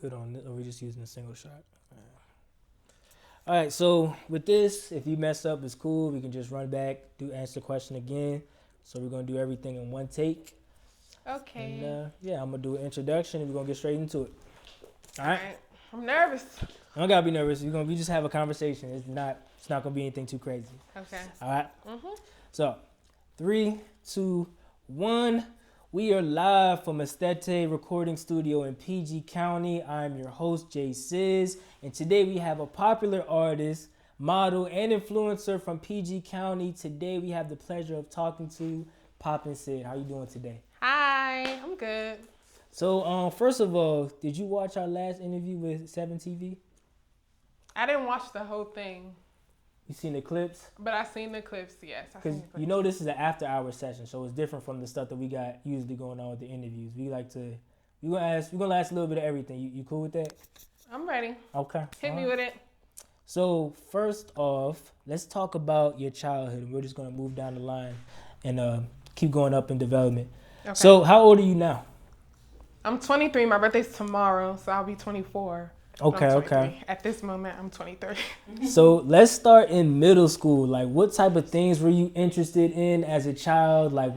Good on it. Or we just using a single shot? All right, so with this, if you mess up, it's cool. We can just run back, answer the question again. So we're gonna do everything in one take. Okay. And yeah, I'm gonna do an introduction, and we're gonna get straight into it. All right. I'm nervous. I don't gotta be nervous. We just have a conversation. It's not gonna be anything too crazy. Okay. All right. So, 3, 2, 1. We are live from Estete Recording Studio in PG County. I'm your host, Jay Sizz, and today we have a popular artist, model, and influencer from PG County. Today we have the pleasure of talking to Poppin Cid. How you doing today? Hi, I'm good. So, first of all, did you watch our last interview with 7 TV? I didn't watch the whole thing. You seen the clips? But I seen the clips, yes. Because you know this is an after-hour session, so it's different from the stuff that we got usually going on with the interviews. We're gonna ask a little bit of everything. You cool with that? I'm ready. Okay. Hit me with it. So first off, let's talk about your childhood. We're just gonna move down the line and keep going up in development. Okay. So how old are you now? I'm 23. My birthday's tomorrow, so I'll be 24. Okay. At this moment, I'm 23. So let's start in middle school. Like, what type of things were you interested in as a child? Like,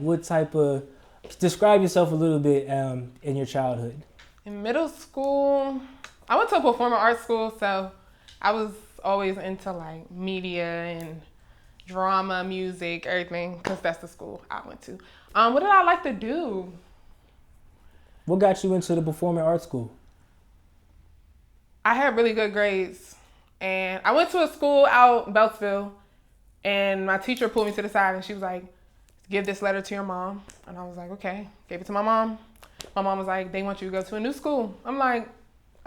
describe yourself a little bit in your childhood. In middle school, I went to a performing arts school, so I was always into like media and drama, music, everything, because that's the school I went to. What did I like to do? What got you into the performing arts school? I had really good grades, and I went to a school out in Beltsville, and my teacher pulled me to the side, and she was like, give this letter to your mom. And I was like, okay. Gave it to my mom. My mom was like, they want you to go to a new school. I'm like,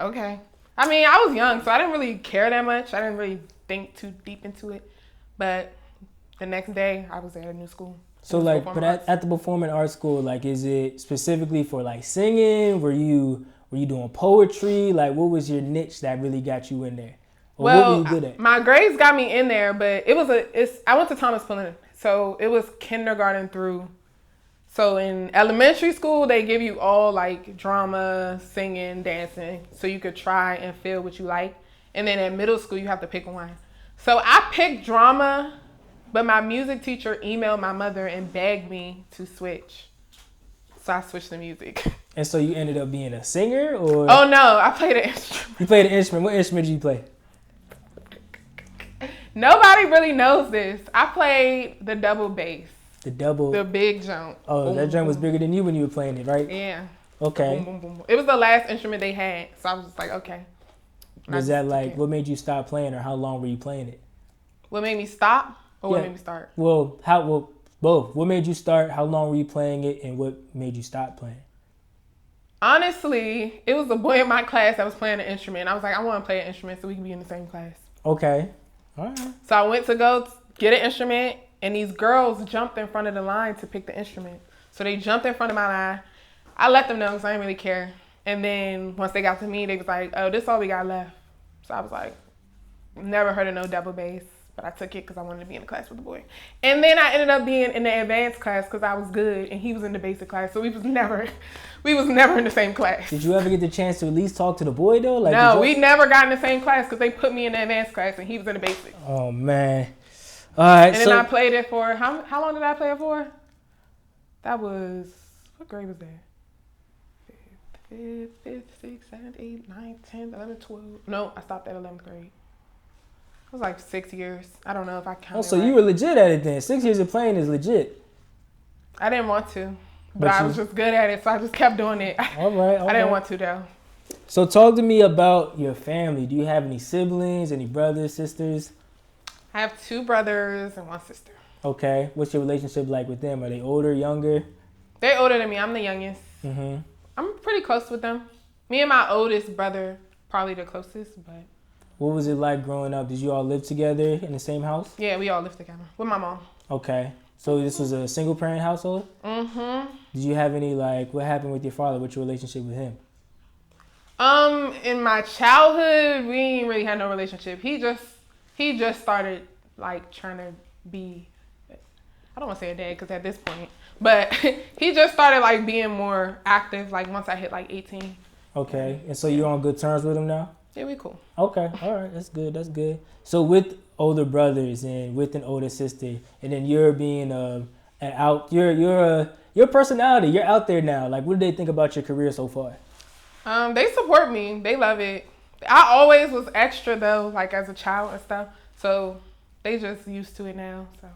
okay. I mean, I was young, so I didn't really care that much. I didn't really think too deep into it. But the next day, I was at a new school. So like, but at the performing arts school, like, is it specifically for like singing? Were you doing poetry? Like, what was your niche that really got you in there? Or what were you good at? My grades got me in there, but I went to Thomas Pullen, so it was kindergarten through. So in elementary school, they give you all like drama, singing, dancing, so you could try and feel what you like. And then at middle school, you have to pick one. So I picked drama, but my music teacher emailed my mother and begged me to switch. So I switched to music. And so you ended up being a singer, or? Oh no, I played an instrument. You played an instrument. What instrument did you play? Nobody really knows this. I played the double bass. The big jump. Oh, boom, that drum was bigger than you when you were playing it, right? Yeah. Okay. Boom, boom, boom, boom. It was the last instrument they had, so I was just like, okay. Was that like, what made you stop playing, or how long were you playing it? What made me stop, or what made me start? Well, both. What made you start? How long were you playing it, and what made you stop playing? Honestly, it was a boy in my class that was playing an instrument. I was like, I want to play an instrument so we can be in the same class. Okay. All right. So I went to go get an instrument, and these girls jumped in front of the line to pick the instrument. So they jumped in front of my line. I let them know because I didn't really care. And then once they got to me, they was like, oh, this is all we got left. So I was like, never heard of no double bass. But I took it because I wanted to be in the class with the boy. And then I ended up being in the advanced class because I was good, and he was in the basic class. So we was never in the same class. Did you ever get the chance to at least talk to the boy, though? Like, no, we never got in the same class because they put me in the advanced class, and he was in the basic. Oh, man. All right. And then I played it for, how long did I play it for? That was, what grade was that? 5th, 6th, 7th, 8th, 9th, 10th, 11th, 12th. No, I stopped at 11th grade. It was like 6 years. I don't know if I counted. Oh, so you were legit at it then. 6 years of playing is legit. I didn't want to, but I was just good at it, so I just kept doing it. All right. I didn't want to, though. So talk to me about your family. Do you have any siblings, any brothers, sisters? I have 2 brothers and 1 sister. Okay. What's your relationship like with them? Are they older, younger? They're older than me. I'm the youngest. Mm-hmm. I'm pretty close with them. Me and my oldest brother, probably the closest, but... What was it like growing up? Did you all live together in the same house? Yeah, we all lived together with my mom. Okay. So this was a single parent household? Mm-hmm. Did you have any, like, what happened with your father? What's your relationship with him? In my childhood, we didn't really have no relationship. He just started, like, trying to be, I don't want to say a dad because at this point, but he just started, like, being more active, like, once I hit, like, 18. Okay. And so you're on good terms with him now? Yeah, we cool. Okay. All right. That's good. That's good. So with older brothers and with an older sister, and then you're being your personality, you're out there now. Like, what do they think about your career so far? They support me. They love it. I always was extra though, like as a child and stuff. So they just used to it now. So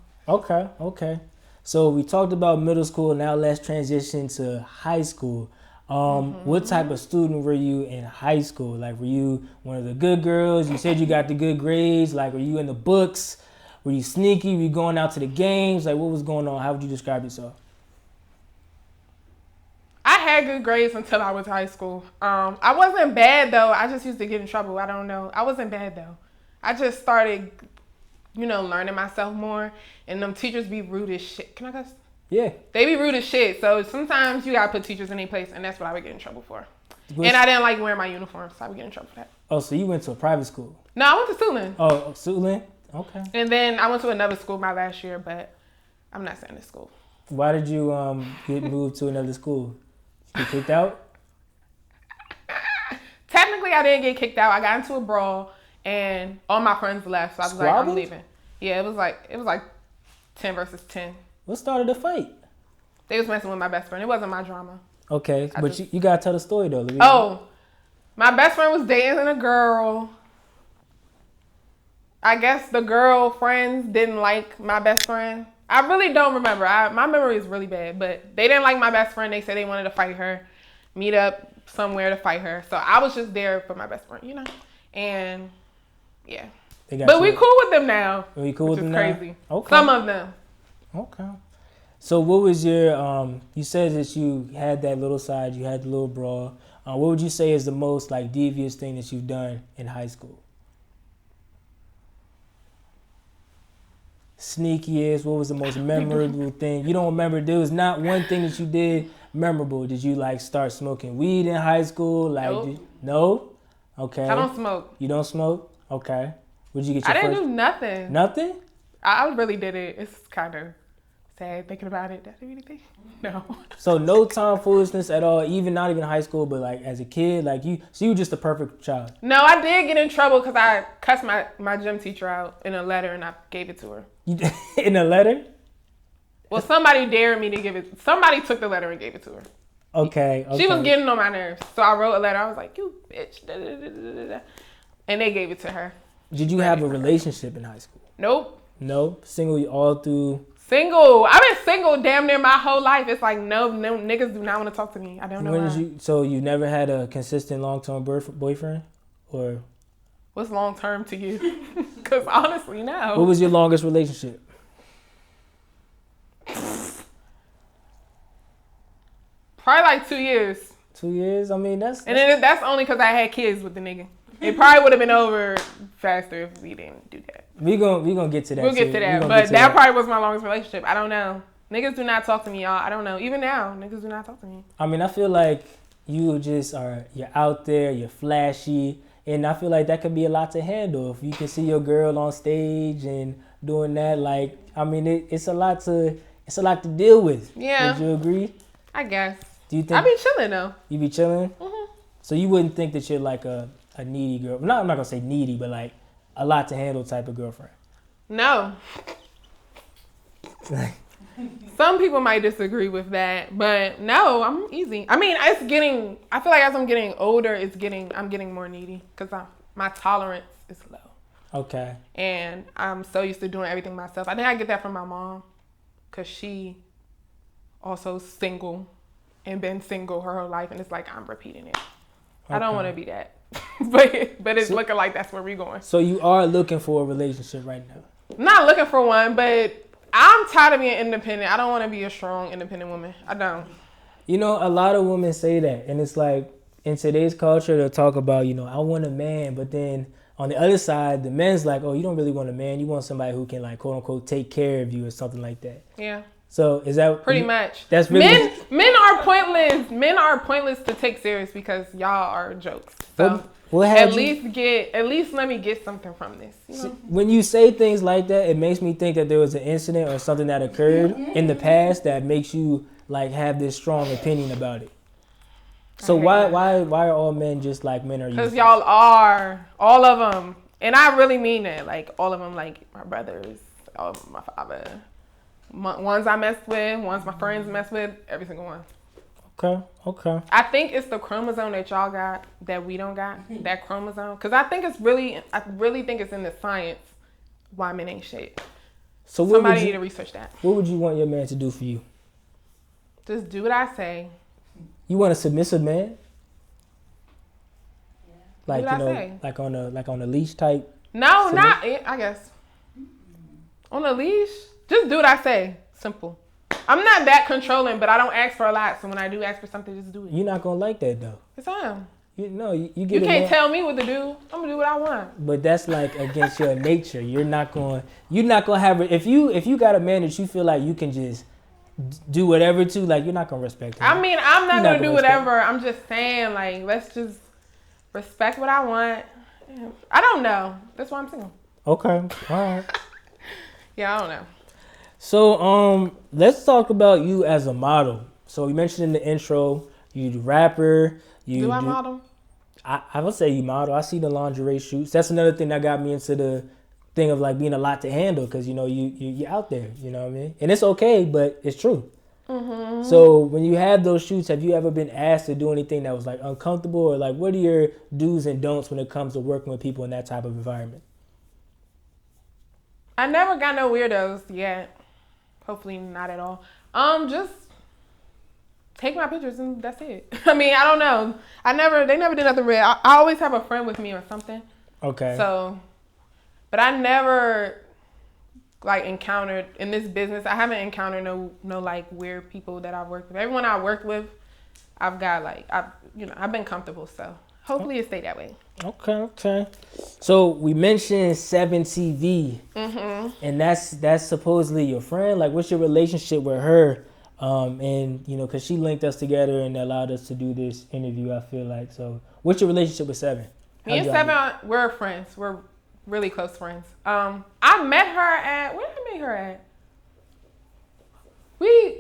Okay. So we talked about middle school. Now let's transition to high school. What type of student were you in high school? Like, were you one of the good girls? You said you got the good grades. Like, were you in the books? Were you sneaky? Were you going out to the games? Like, what was going on? How would you describe yourself? I had good grades until I was high school. I wasn't bad though. I just used to get in trouble. I don't know. I wasn't bad though. I just started, learning myself more. And them teachers be rude as shit. Can I cuss? Yeah. They be rude as shit. So sometimes you gotta put teachers in their place, and that's what I would get in trouble for. And I didn't like wearing my uniform, so I would get in trouble for that. Oh, so you went to a private school? No, I went to Suitland. Oh, Suitland? Okay. And then I went to another school my last year, but I'm not saying this school. Why did you get moved to another school? You kicked out? Technically, I didn't get kicked out. I got into a brawl, and all my friends left, so I was like, I'm leaving. Yeah, it was like 10 versus 10. What started the fight? They was messing with my best friend. It wasn't my drama. Okay, but you gotta tell the story though. My best friend was dating a girl. I guess the girlfriends didn't like my best friend. I really don't remember. My memory is really bad, but they didn't like my best friend. They said they wanted to fight her, meet up somewhere to fight her. So I was just there for my best friend, And yeah, but we cool with them now. We cool with them now? Crazy. Okay. Some of them. Okay. So what was your, you said that you had that little side, you had the little brawl. What would you say is the most like devious thing that you've done in high school? Sneakiest, what was the most memorable thing? You don't remember, there was not one thing that you did memorable. Did you like start smoking weed in high school? Like, nope. No? Okay. I don't smoke. You don't smoke? Okay. Would you get your I didn't do nothing. Nothing? I really did it. It's kind of sad thinking about it. Did I do anything? No. So no tomfoolishness at all, not even high school, but like as a kid, so you were just a perfect child. No, I did get in trouble because I cussed my gym teacher out in a letter and I gave it to her. In a letter? Well, somebody dared me to give it. Somebody took the letter and gave it to her. Okay. She was getting on my nerves. So I wrote a letter. I was like, you bitch. Da, da, da, da, da. And they gave it to her. Did you have a relationship in high school? Nope. No? Single all through? Single. I've been single damn near my whole life. It's like, no niggas do not want to talk to me. I don't know why. So you never had a consistent long-term boyfriend? Or? What's long-term to you? Because honestly, no. What was your longest relationship? Probably like 2 years. 2 years? I mean, that's... And then that's only because I had kids with the nigga. It probably would have been over faster if we didn't do that. We gonna get to that. We'll get to that. But that probably was my longest relationship. I don't know. Niggas do not talk to me, y'all. I don't know. Even now, niggas do not talk to me. I mean, I feel like you just you're out there, you're flashy, and I feel like that could be a lot to handle. If you can see your girl on stage and doing that, like, I mean, it's a lot to deal with. Yeah. Would you agree? I guess. Do you think I be chilling though? You be chilling? Mm-hmm. So you wouldn't think that you're like a needy girl. I'm not gonna say needy, but like a lot to handle type of girlfriend. No. Some people might disagree with that, but no, I'm easy. I mean, I feel like as I'm getting older, I'm getting more needy because my tolerance is low. Okay. And I'm so used to doing everything myself. I think I get that from my mom because she also single and been single her whole life, and it's like I'm repeating it. Okay. I don't want to be that, but it's looking like that's where we're going. So you are looking for a relationship right now? I'm not looking for one, but I'm tired of being independent. I don't want to be a strong, independent woman. I don't. You know, a lot of women say that, and it's like in today's culture, they'll talk about, I want a man, but then on the other side, the men's like, oh, you don't really want a man. You want somebody who can, like, quote unquote, take care of you or something like that. Yeah. So is that pretty much? That's really men are pointless. Men are pointless to take serious because y'all are jokes. So at least let me get something from this. When you say things like that, it makes me think that there was an incident or something that occurred in the past that makes you like have this strong opinion about it. So why are all men just like men are? Because y'all are, all of them, and I really mean it. Like all of them, like my brothers, my father, ones I messed with, ones my friends messed with, every single one. Okay. I think it's the chromosome that y'all got that we don't got. That chromosome, because I really think it's in the science why men ain't shit. So somebody need to research that. What would you want your man to do for you? Just do what I say. You want a submissive man? Yeah. Like like on a leash type? No, not I guess. On a leash, just do what I say. Simple. I'm not that controlling, but I don't ask for a lot. So when I do ask for something, just do it. You're not gonna like that though. Yes, I am. You can't tell me what to do. I'm gonna do what I want. But that's like against your nature. You're not gonna have it. If you got a man that you feel like you can just do whatever to, like, you're not gonna respect him. I mean, I'm not gonna do whatever. I'm just saying, like, let's just respect what I want. I don't know. That's why I'm single. Okay. All right. Yeah, I don't know. So let's talk about you as a model. So you mentioned in the intro, you the rapper. Do I model? I would say you model. I see the lingerie shoots. That's another thing that got me into the thing of like being a lot to handle, because you're out there. You know what I mean? And it's okay, but it's true. Mm-hmm. So when you have those shoots, have you ever been asked to do anything that was like uncomfortable, or like what are your do's and don'ts when it comes to working with people in that type of environment? I never got no weirdos yet. Hopefully not at all. Just take my pictures and that's it. I mean, I don't know. They never did nothing weird. I always have a friend with me or something. Okay. So, but I never like encountered in this business. I haven't encountered no like weird people that I've worked with. Everyone I worked with, I've got like I've been comfortable. So hopefully it stay that way. Okay. So we mentioned 7 TV, and that's supposedly your friend. Like, what's your relationship with her? And because she linked us together and allowed us to do this interview. I feel like, so what's your relationship with 7? Me and 7, we're friends. We're really close friends. I met her at, where did I meet her at?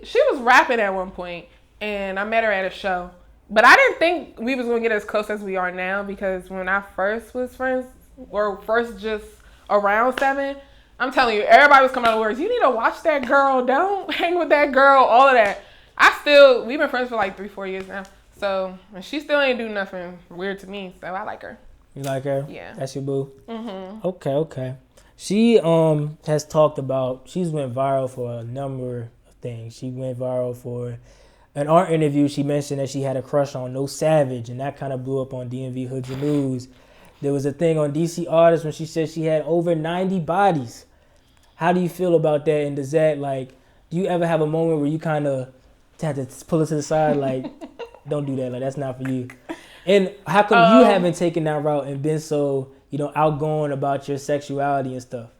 She was rapping at one point, and I met her at a show. But I didn't think we was gonna get as close as we are now, because when I first was friends, or first just around 7, I'm telling you, everybody was coming out of words. You need to watch that girl. Don't hang with that girl. All of that. We've been friends for like 3-4 years now. So, and she still ain't do nothing weird to me. So I like her. You like her? Yeah. That's your boo? Mm-hmm. Okay. She has talked about, she's went viral for a number of things. She went viral for an art interview. She mentioned that she had a crush on No Savage, and that kind of blew up on DMV Hoods and News. There was a thing on DC Artists when she said she had over 90 bodies. How do you feel about that? And does that, like, do you ever have a moment where you kind of have to pull it to the side, like, don't do that, like, that's not for you? And how come you haven't taken that route and been so, outgoing about your sexuality and stuff?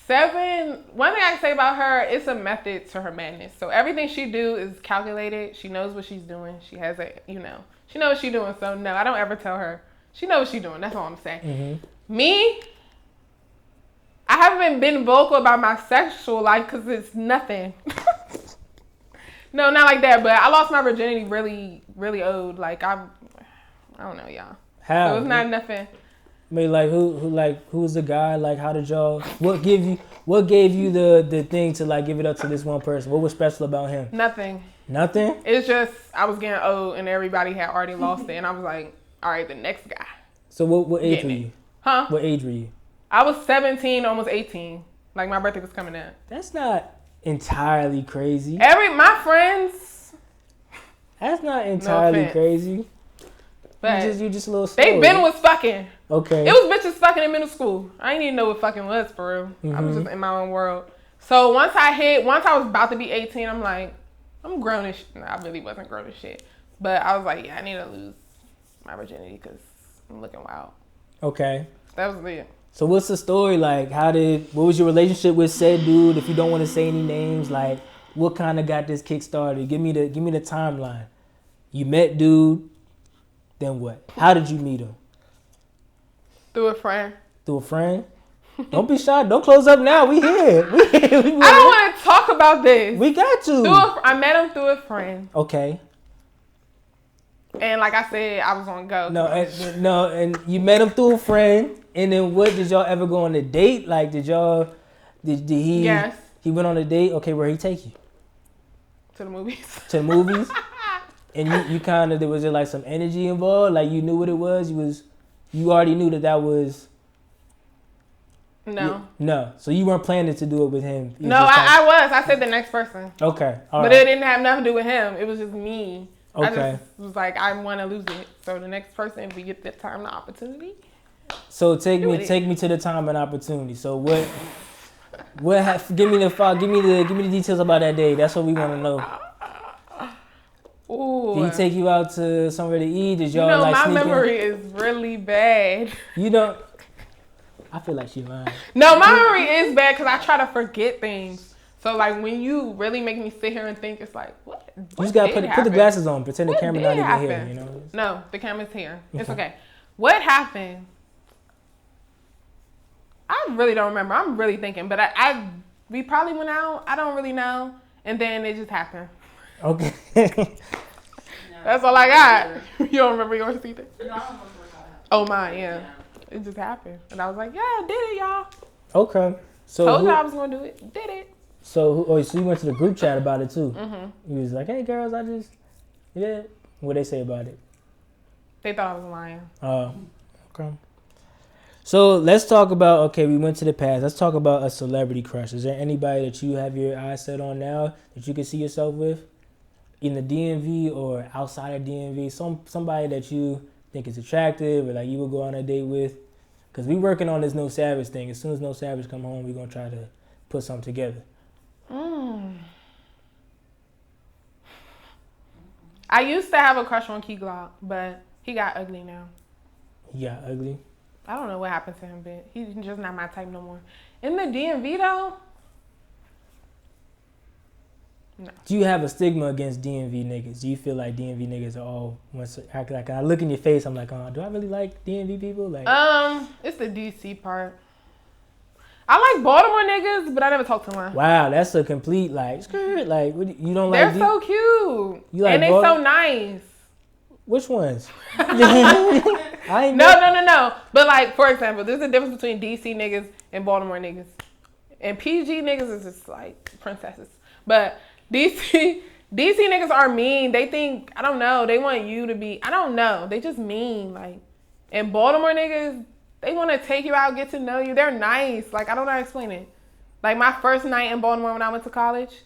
7, one thing I can say about her, it's a method to her madness. So everything she do is calculated. She knows what she's doing. She has she knows what she's doing. So no, I don't ever tell her. She knows what she's doing. That's all I'm saying. Mm-hmm. Me, I haven't been vocal about my sexual life because it's nothing. No, not like that. But I lost my virginity really, really old. Like I don't know, y'all. How? So it's not nothing. I mean, like, who's the guy? Like, how did y'all? What gave you the thing to like give it up to this one person? What was special about him? Nothing. Nothing. It's just I was getting old and everybody had already lost it, and I was like, all right, the next guy. So what age were you? Huh? What age were you? I was 17, almost 18. Like my birthday was coming up. That's not entirely crazy. My friends. That's not entirely crazy. But you just a little slow. They been was fucking. Okay. It was bitches fucking in middle school. I didn't even know what fucking was for real. Mm-hmm. I was just in my own world. So once I was about to be 18, I'm like, I'm grown as shit. No, I really wasn't grown as shit. But I was like, yeah, I need to lose my virginity because I'm looking wild. Okay. That was it. So what's the story like? What was your relationship with said dude? If you don't want to say any names, like what kind of got this kick started? Give me the timeline. You met dude, then what? How did you meet him? Through a friend. Through a friend? Don't be shy. Don't close up now. We here. I don't want to talk about this. We got to. I met him through a friend. Okay. And like I said, I was on go. And you met him through a friend. And then what, did y'all ever go on a date? Like, did he? Yes. He went on a date. Okay, where'd he take you? To the movies. To the movies. And you kind of, was there like some energy involved? Like you knew what it was? You already knew that was. No. No. So you weren't planning to do it with him? No, I was. I said the next person. Okay. All but right. it didn't have nothing to do with him. It was just me. Okay. I just was like, I want to lose it. So the next person, if we get the time and the opportunity. So take me to the time and opportunity. So what give me the details about that day. That's what we want to know. Ooh. Did he take you out to somewhere to eat? Did y'all my sneak memory in? is really bad. You don't. I feel like she lying. No, my memory is bad because I try to forget things. So like when you really make me sit here and think, it's like what? You just gotta put the glasses on, pretend the camera not even here. You know. No, the camera's here. It's okay. What happened? I really don't remember. I'm really thinking, but we probably went out. I don't really know, and then it just happened. Okay. That's all I got. You don't remember yours either? No, I don't remember how it happened. Oh, mine, yeah. It just happened. And I was like, yeah, I did it, y'all. Okay. So told you I was going to do it. Did it. So you went to the group chat about it, too. Mm-hmm. You was like, hey, girls, yeah. What'd they say about it? They thought I was lying. Okay. So let's talk about, we went to the past. Let's talk about a celebrity crush. Is there anybody that you have your eyes set on now that you can see yourself with? In the DMV or outside of DMV? Somebody that you think is attractive or like you would go on a date with? Because we working on this No Savage thing. As soon as No Savage come home, we're going to try to put something together. I used to have a crush on Key Glock, but he got ugly now. He got ugly? I don't know what happened to him, but he's just not my type no more. In the DMV, though? No. Do you have a stigma against DMV niggas? Do you feel like DMV niggas are all act like, I look in your face, I'm like, do I really like DMV people? Like, it's the DC part. I like Baltimore niggas, but I never talk to one. Wow, that's a complete skirt. Like, you don't like? They're so cute. You like and they so nice. Which ones? No. But like, for example, there's a difference between DC niggas and Baltimore niggas. And PG niggas is just like princesses. But DC niggas are mean. They think, I don't know, they want you to be, I don't know. They just mean. Like, and Baltimore niggas, they want to take you out, get to know you. They're nice. Like, I don't know how to explain it. Like, my first night in Baltimore when I went to college,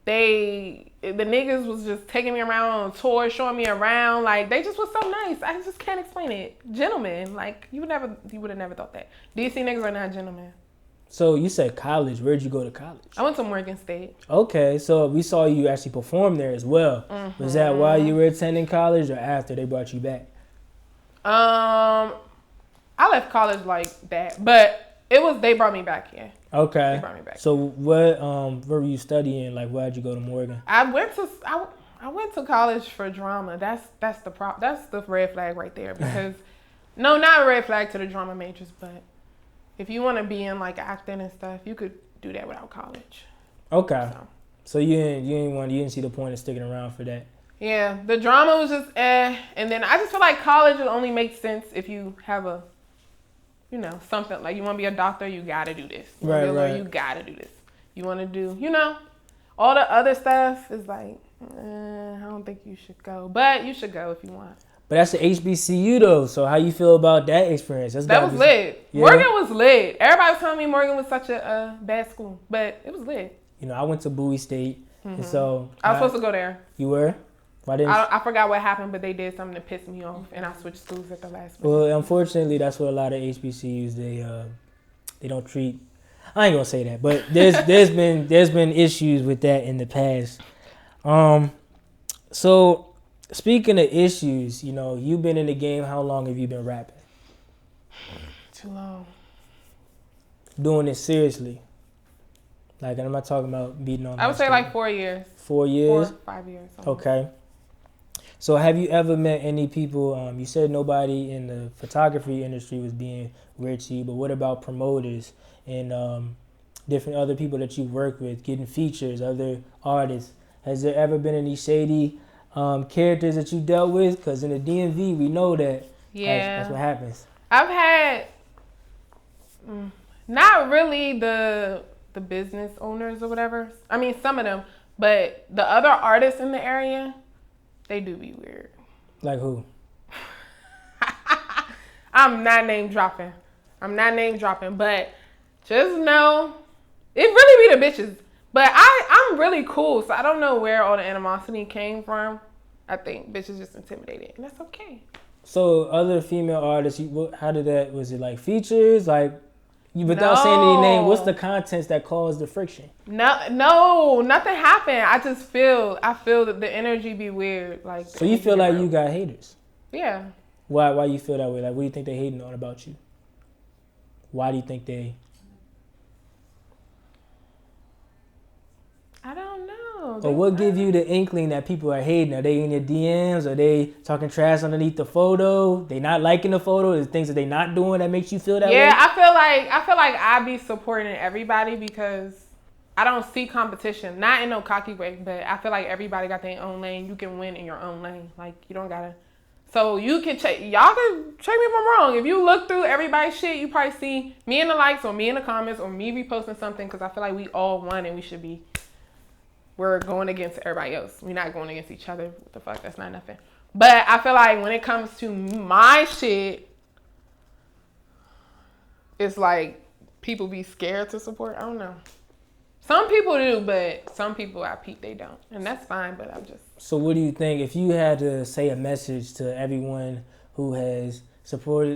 the niggas was just taking me around on tours, showing me around. Like, they just was so nice. I just can't explain it. Gentlemen. Like, you would have never thought that. DC niggas are not gentlemen. So you said college. Where'd you go to college? I went to Morgan State. Okay, so we saw you actually perform there as well. Mm-hmm. Was that while you were attending college or after they brought you back? I left college like that, but they brought me back here. Okay. They brought me back. So what were you studying? Like, why'd you go to Morgan? I went to college for drama. That's the red flag right there because no, not a red flag to the drama majors, but if you want to be in like acting and stuff, you could do that without college. Okay. So you didn't see the point of sticking around for that. Yeah, the drama was just and then I just feel like college will only make sense if you have a, something like you want to be a doctor, you gotta do this. You want to be a lawyer, you gotta do this. You want to do, all the other stuff is like, I don't think you should go, but you should go if you want. But that's the HBCU though, so how you feel about that experience? That was lit. Yeah. Morgan was lit. Everybody was telling me Morgan was such a bad school, but it was lit. I went to Bowie State, and so I was supposed to go there. You were? Why didn't I forgot what happened, but they did something to piss me off, and I switched schools at the last minute. Well, unfortunately, that's what a lot of HBCUs they don't treat. I ain't gonna say that, but there's been issues with that in the past. So speaking of issues, you've been in the game. How long have you been rapping? Too long. Doing it seriously. Like, I'm not talking about beating on. I would say like 4 years. 4 years? 4 or 5 years. Okay. So have you ever met any people, you said nobody in the photography industry was being weird to you, but what about promoters and different other people that you work with, getting features, other artists? Has there ever been any shady characters that you dealt with? Because in the DMV, we know that that's what happens. I've had not really the business owners or whatever. I mean, some of them, but the other artists in the area, they do be weird. Like who? I'm not name dropping, but just know it really be the bitches. But I'm really cool, so I don't know where all the animosity came from. I think bitches just intimidated, and that's okay. So other female artists, how did that? Was it like features, like? Without saying any name, what's the contents that caused the friction? No, nothing happened. I feel that the energy be weird. Like, so you feel like you got haters? Yeah. Why you feel that way? Like, what do you think they hating on about you? Why do you think they? I don't know. Or what give you the inkling that people are hating? Are they in your DMs? Are they talking trash underneath the photo? They not liking the photo? Is things that they not doing that makes you feel that way? Yeah, I feel like I be supporting everybody because I don't see competition. Not in no cocky way, but I feel like everybody got their own lane. You can win in your own lane. Like, you don't gotta. So you can check. Y'all can check me if I'm wrong. If you look through everybody's shit, you probably see me in the likes or me in the comments or me reposting something because I feel like we all won and we should be. We're going against everybody else. We're not going against each other. What the fuck? That's not nothing. But I feel like when it comes to my shit, it's like people be scared to support. I don't know. Some people do, but some people I peep they don't. And that's fine, but I'm just... So what do you think, if you had to say a message to everyone who has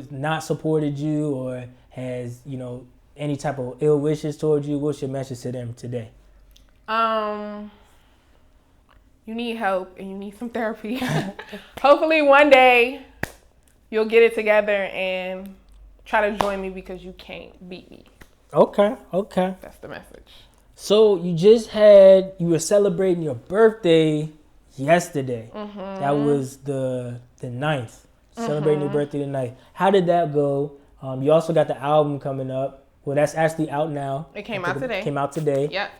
not supported you or has, any type of ill wishes towards you, what's your message to them today? You need help and you need some therapy. Hopefully one day you'll get it together and try to join me because you can't beat me. Okay. That's the message. So you were celebrating your birthday yesterday. Mm-hmm. That was the 9th. Celebrating your birthday the 9th. How did that go? You also got the album coming up. Well, that's actually out now. It came out today. Yep.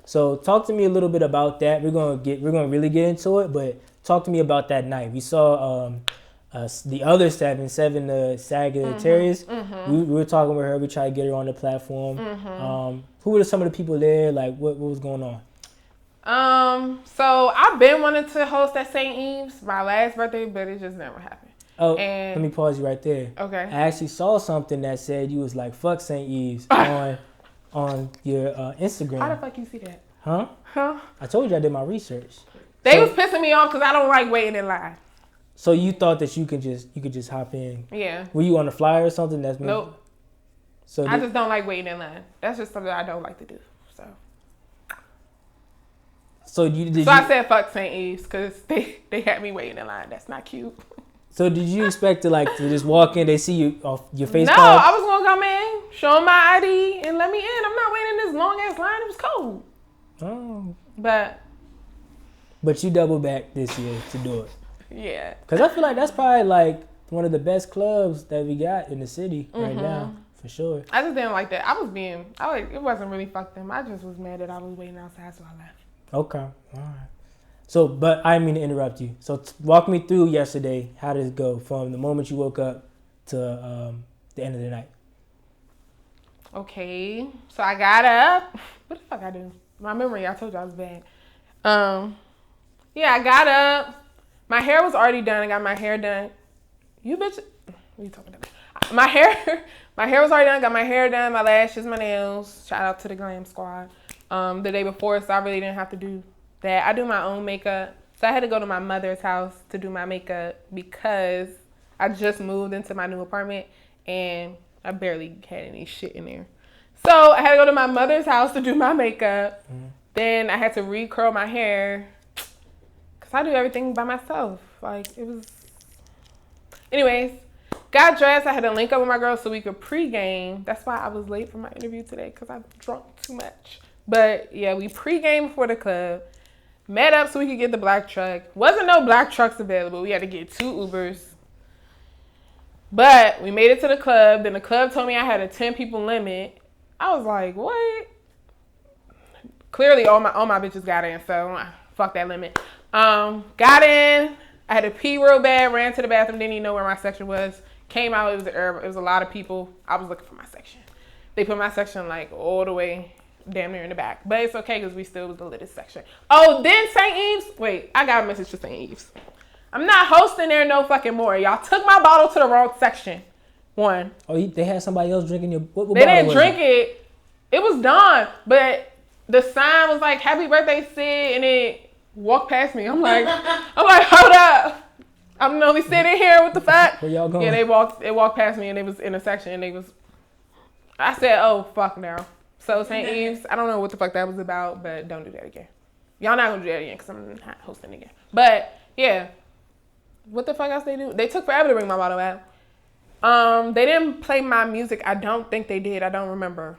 So talk to me a little bit about that. We're gonna really get into it, but talk to me about that night. We saw the other seven, the Sagittarius. Mm-hmm. We were talking with her. We tried to get her on the platform. Mm-hmm. Who were some of the people there? Like, what was going on? So I've been wanting to host at St. Eve's, my last birthday, but it just never happened. Oh, let me pause you right there. Okay. I actually saw something that said you was like, fuck St. Eve's on your Instagram. How the fuck you see that? Huh? I told you I did my research. They was pissing me off because I don't like waiting in line. So you thought that you could just hop in? Yeah. Were you on a flyer or something? Nope. So I just don't like waiting in line. That's just something I don't like to do. So I said fuck St. Eve's because they had me waiting in line. That's not cute. So did you expect to just walk in, they see you off your face? No, I was gonna come in, show them my ID, and let me in. I'm not waiting in this long ass line. It was cold. Oh. But you double back this year to do it. Yeah. Because I feel like that's probably like one of the best clubs that we got in the city right now, for sure. I just didn't like that. It wasn't really fuck them. I just was mad that I was waiting outside, so I left. Okay. All right. So, but I didn't mean to interrupt you. So walk me through yesterday. How did it go from the moment you woke up to the end of the night? Okay. So I got up. What the fuck I do? My memory, I told you I was bad. Yeah, I got up. My hair was already done. I got my hair done. You bitch. What are you talking about? My hair was already done. Got my hair done, my lashes, my nails. Shout out to the Glam Squad. The day before, so I really didn't have to do that. I do my own makeup. So I had to go to my mother's house to do my makeup because I just moved into my new apartment and I barely had any shit in there. So I had to go to my mother's house to do my makeup. Mm-hmm. Then I had to re-curl my hair because I do everything by myself. Anyways, got dressed. I had to link up with my girls so we could pregame. That's why I was late for my interview today because I drunk too much. But yeah, we pregame before the club. Met up so we could get the black truck. Wasn't no black trucks available. We had to get 2 Ubers. But we made it to the club. Then the club told me I had a 10 people limit. I was like, what? Clearly all my bitches got in, so fuck that limit. Got in. I had to pee real bad. Ran to the bathroom. Didn't even know where my section was. Came out. It was a lot of people. I was looking for my section. They put my section like all the way damn near in the back. But it's okay because we still was the littest section. Oh, then St. Eve's. Wait, I got a message to St. Eve's. I'm not hosting there no fucking more. Y'all took my bottle to the wrong section. One. Oh, they had somebody else drinking your... What they didn't drink it. It was done. But the sign was like, happy birthday, Sid. And it walked past me. I'm like, hold up. I'm only sitting here. What the fuck? Where y'all going? Yeah, it walked past me and it was in a section and I said, oh, fuck now. So St. Eve's, I don't know what the fuck that was about, but don't do that again. Y'all not gonna do that again because I'm not hosting again. But yeah, what the fuck else they do? They took forever to bring my bottle out. They didn't play my music. I don't think they did. I don't remember.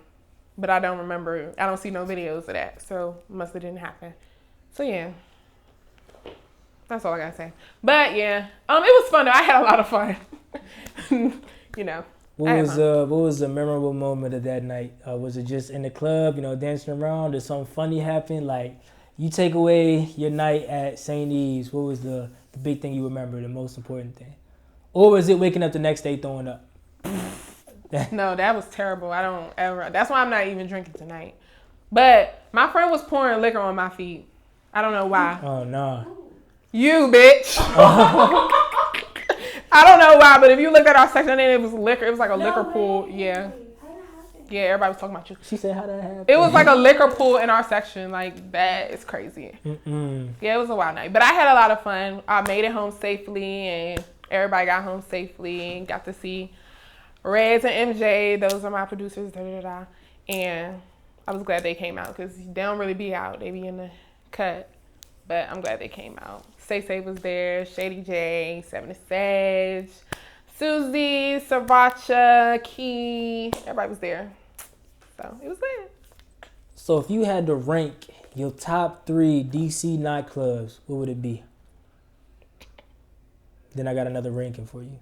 But I don't remember. I don't see no videos of that. So must have didn't happen. So yeah. That's all I gotta say. But yeah. It was fun though. I had a lot of fun. You know. What was the memorable moment of that night? Was it just in the club, dancing around? Did something funny happen? Like, you take away your night at St. Eve's, what was the big thing you remember, the most important thing? Or was it waking up the next day throwing up? No, that was terrible. I don't ever. That's why I'm not even drinking tonight. But my friend was pouring liquor on my feet. I don't know why. Oh, no. You, bitch. I don't know why, but if you look at our section, then it was liquor. It was like a liquor pool. Yeah. Yeah, everybody was talking about you. She said, how that happened? It was like a liquor pool in our section. Like, that is crazy. Yeah, it was a wild night. But I had a lot of fun. I made it home safely, and everybody got home safely. And got to see Reds and MJ. Those are my producers. And I was glad they came out because they don't really be out. They be in the cut. But I'm glad they came out. Say was there, Shady J, 70 Sage, Susie, Sriracha, Key. Everybody was there. So it was good. So if you had to rank your top 3 DC nightclubs, what would it be? Then I got another ranking for you.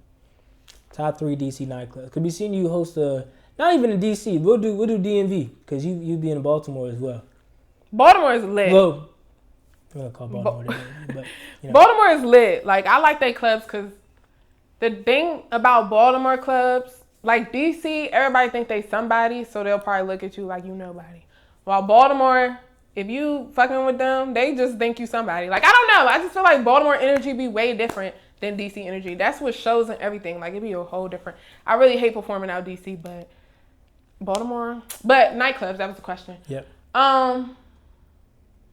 Top 3 DC nightclubs. Could be seeing you host not even in DC. We'll do DMV because you be in Baltimore as well. Baltimore is lit. Well, I'm gonna call Baltimore but Baltimore is lit. Like, I like their clubs because the thing about Baltimore clubs, like DC, everybody think they somebody, so they'll probably look at you like you nobody. While Baltimore, if you fucking with them, they just think you somebody. Like, I don't know. I just feel like Baltimore energy be way different than DC energy. That's what shows and everything. Like, it be a whole different. I really hate performing out DC, but Baltimore. But nightclubs, that was the question. Yep. I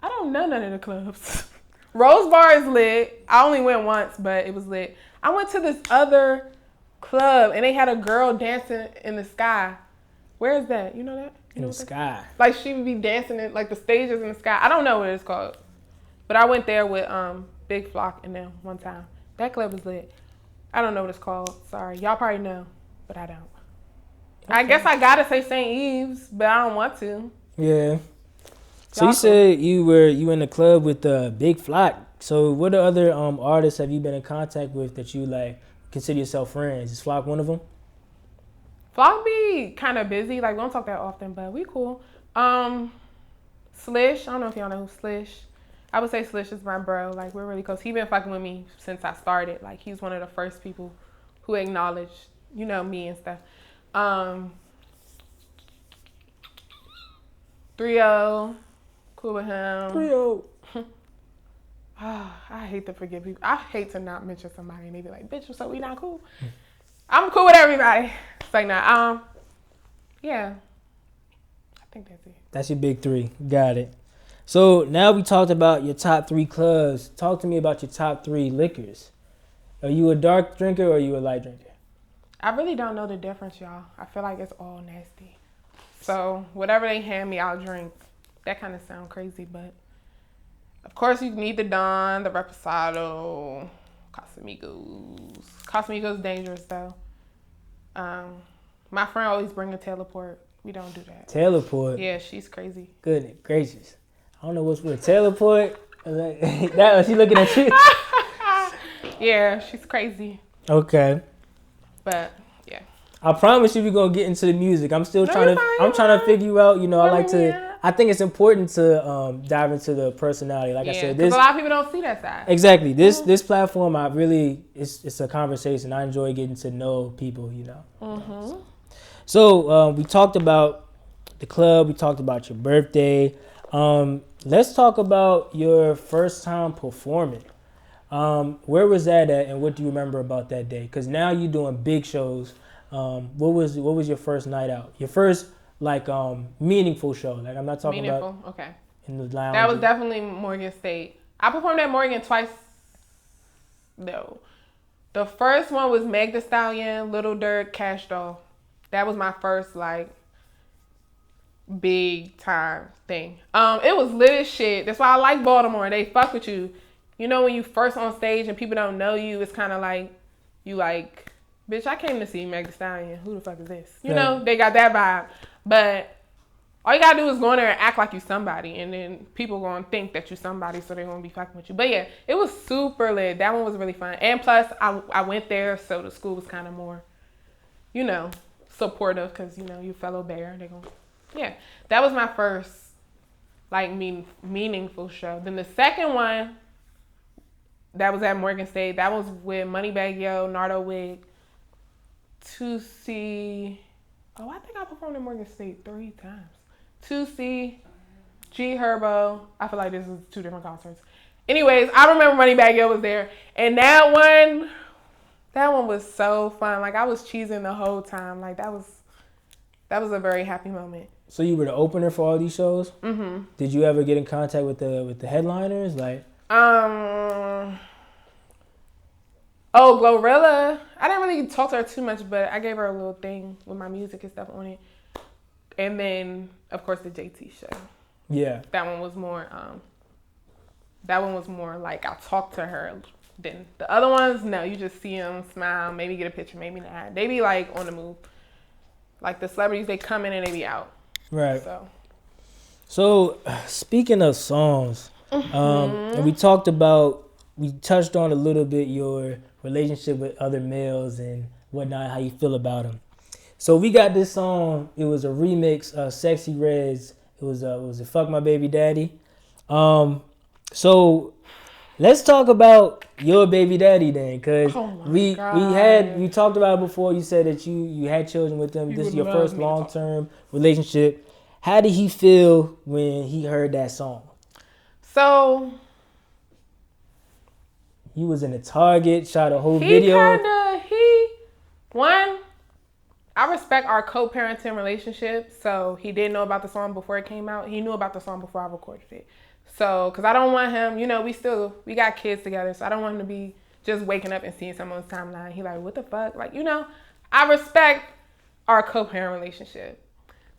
don't know none of the clubs. Rose Bar is lit. I only went once, but it was lit. I went to this other club, and they had a girl dancing in the sky. Where is that? You know that? In the sky. Like, she would be dancing in, like, the stages in the sky. I don't know what it's called. But I went there with Big Flock and them one time. That club was lit. I don't know what it's called. Sorry. Y'all probably know, but I don't. Okay. I guess I gotta say St. Eve's, but I don't want to. Yeah. So you said you in the club with Big Flock. So what other artists have you been in contact with that you like consider yourself friends? Is Flock one of them? Flock be kind of busy. Like, we don't talk that often, but we cool. Slish, I don't know if y'all know who Slish. I would say Slish is my bro. Like, we're really close. He been fucking with me since I started. Like, he's one of the first people who acknowledged, me and stuff. 3-0. Cool with him. 3-0. I hate to forget people. I hate to not mention somebody and they be like, bitch, so we not cool? I'm cool with everybody. It's like, nah. Yeah. I think that's it. That's your big 3. Got it. So now we talked about your top 3 clubs. Talk to me about your top 3 liquors. Are you a dark drinker or are you a light drinker? I really don't know the difference, y'all. I feel like it's all nasty. So whatever they hand me, I'll drink. That kind of sound crazy, but of course you need the Don, the Reposado, Casamigos. Casamigos dangerous though. My friend always bring a teleport. We don't do that. Teleport? Yeah, she's crazy. Goodness gracious. I don't know what's with teleport. That she looking at you. Yeah, she's crazy. Okay. But yeah. I promise you we're gonna get into the music. I'm still trying to figure you out, I like to I think it's important to dive into the personality. Like I said, because a lot of people don't see that side. Exactly. This platform, it's a conversation. I enjoy getting to know people. So we talked about the club. We talked about your birthday. Let's talk about your first time performing. Where was that at, and what do you remember about that day? Because now you're doing big shows. What was your first night out? Your first meaningful show? Like, I'm not talking about okay. in the lounge. That was definitely Morgan State. I performed at Morgan twice. No, the first one was Meg Thee Stallion, Lil Durk, Cash Doll. That was my first big time thing. It was lit as shit. That's why I like Baltimore. They fuck with you. You know, when you first on stage and people don't know you, it's kind of like you like, bitch, I came to see Meg Thee Stallion. Who the fuck is this? You know, they got that vibe. But all you gotta do is go in there and act like you somebody, and then people gonna think that you somebody, so they gonna be fucking with you. But yeah, it was super lit. That one was really fun. And plus, I went there, so the school was kind of more, supportive, because you fellow bear. They gonna, yeah. That was my first meaningful show. Then the second one, that was at Morgan State. That was with Moneybagg Yo, Nardo Wick, 2C. Oh, I think I performed at Morgan State 3 times. 2C, G Herbo. I feel like this is 2 different concerts. Anyways, I remember Moneybagg Yo was there. And that one was so fun. Like, I was cheesing the whole time. Like, that was a very happy moment. So you were the opener for all these shows? Mm-hmm. Did you ever get in contact with the headliners? Glorilla. I didn't really talk to her too much, but I gave her a little thing with my music and stuff on it. And then, of course, the JT show. Yeah. That one was more like I talked to her. Then the other ones, no, you just see them, smile, maybe get a picture, maybe not. They be on the move. Like the celebrities, they come in and they be out. Right. So speaking of songs, and we touched on a little bit your relationship with other males and whatnot, how you feel about them. So we got this song. It was a remix of Sexy Red's. It was a Fuck My Baby Daddy. So let's talk about your baby daddy then, because we talked about it before. You said that you had children with him. This is your first long-term relationship. How did he feel when he heard that song? So he was in the Target, shot a whole video. I respect our co-parenting relationship. So he didn't know about the song before it came out. He knew about the song before I recorded it. So, because I don't want him, we got kids together. So I don't want him to be just waking up and seeing someone's timeline. He like, what the fuck? I respect our co-parent relationship.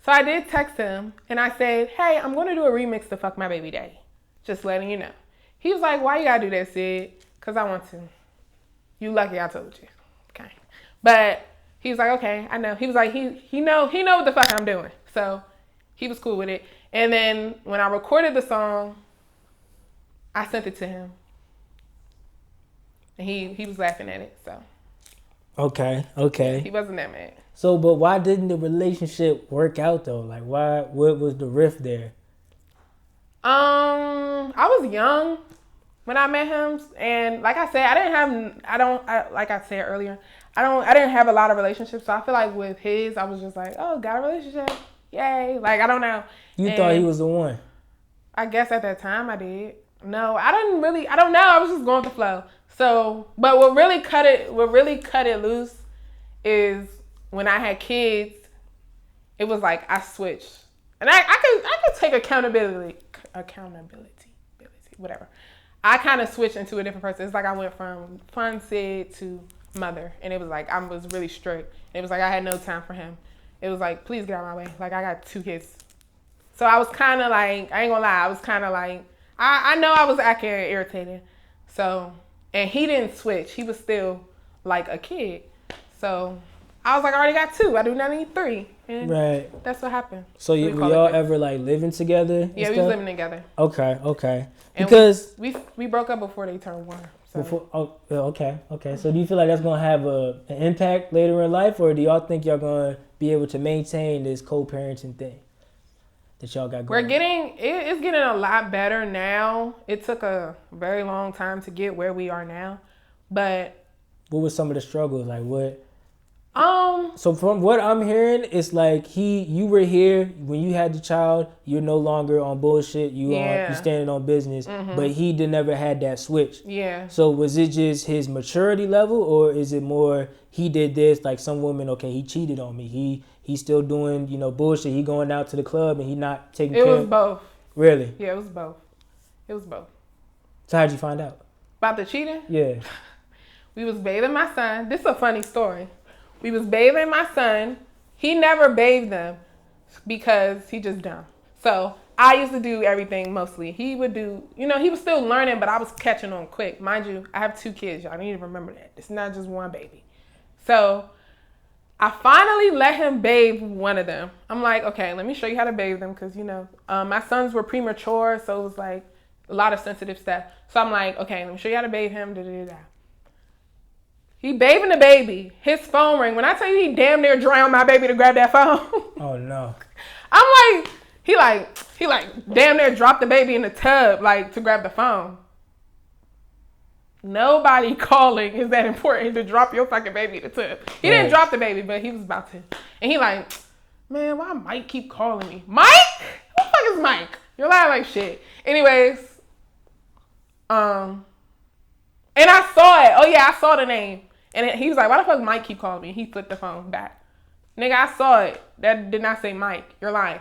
So I did text him and I said, hey, I'm going to do a remix to Fuck My Baby Daddy. Just letting you know. He was like, why you gotta do that, Sid? Because I want to. You lucky I told you. Okay. But he was like, okay, I know. He was like, he know what the fuck I'm doing. So he was cool with it. And then when I recorded the song, I sent it to him. And he was laughing at it, so. Okay. He wasn't that mad. So, but why didn't the relationship work out though? Like, what was the rift there? I was young when I met him, and like I said, I didn't have a lot of relationships, so I feel like with his, I was just like, oh, got a relationship, yay! Like, I don't know. You thought he was the one? I guess at that time I did. No, I don't know. I was just going with the flow. So, but what really cut it loose is when I had kids. It was like I switched, and I could take accountability, whatever. I kind of switched into a different person. It's like I went from Poppin Cid to mother, and it was like I was really strict. It was like I had no time for him. It was like, please get out of my way. Like, I got 2 kids. So I was kind of like, I ain't gonna lie, I was kind of like, I know I was acting irritated. So, and he didn't switch. He was still like a kid. So I was like, I already got 2. I do not need 3. And right. That's what happened. So were y'all ever like living together? Yeah, we was living together. Okay. And because we broke up before they turned 1. So. Okay. So do you feel like that's gonna have an impact later in life, or do y'all think y'all gonna be able to maintain this co-parenting thing? that y'all got We're going? it's getting a lot better now. It took a very long time to get where we are now, but What was some of the struggles? Like what? um, So from what I'm hearing, it's like you were here when you had the child. You're no longer on bullshit. You Yeah. standing on business. But he never had that switch. yeah. So was it just his maturity level, or is it more he did this like some women? Okay, he cheated on me. He's still doing bullshit. He going out to the club and he not taking It care. was both. Really? Yeah, it was both. It was both. So how'd you find out? About the cheating? Yeah. We was bathing my son. This is a funny story. We was bathing my son. He never bathed them because he just dumb. So I used to do everything mostly. He would do, he was still learning, but I was catching on quick. Mind you, I have 2 kids, y'all need to remember that. It's not just one baby. So I finally let him bathe one of them. I'm like, okay, let me show you how to bathe them because, my sons were premature, so it was like a lot of sensitive stuff. So I'm like, okay, let me show you how to bathe him. Da-da-da-da. He bathing the baby. His phone ring. When I tell you he damn near drowned my baby to grab that phone. Oh no. I'm like, he like damn near dropped the baby in the tub like to grab the phone. Nobody calling is that important to drop your fucking baby in the tub. He didn't drop the baby, but he was about to. And he like, man, why Mike keep calling me? Mike? Who the fuck is Mike? You're lying like shit. Anyways, and I saw it. Oh yeah, I saw the name. And he was like, why the fuck Mike keep calling me? He flipped the phone back. Nigga, I saw it. That did not say Mike. You're lying.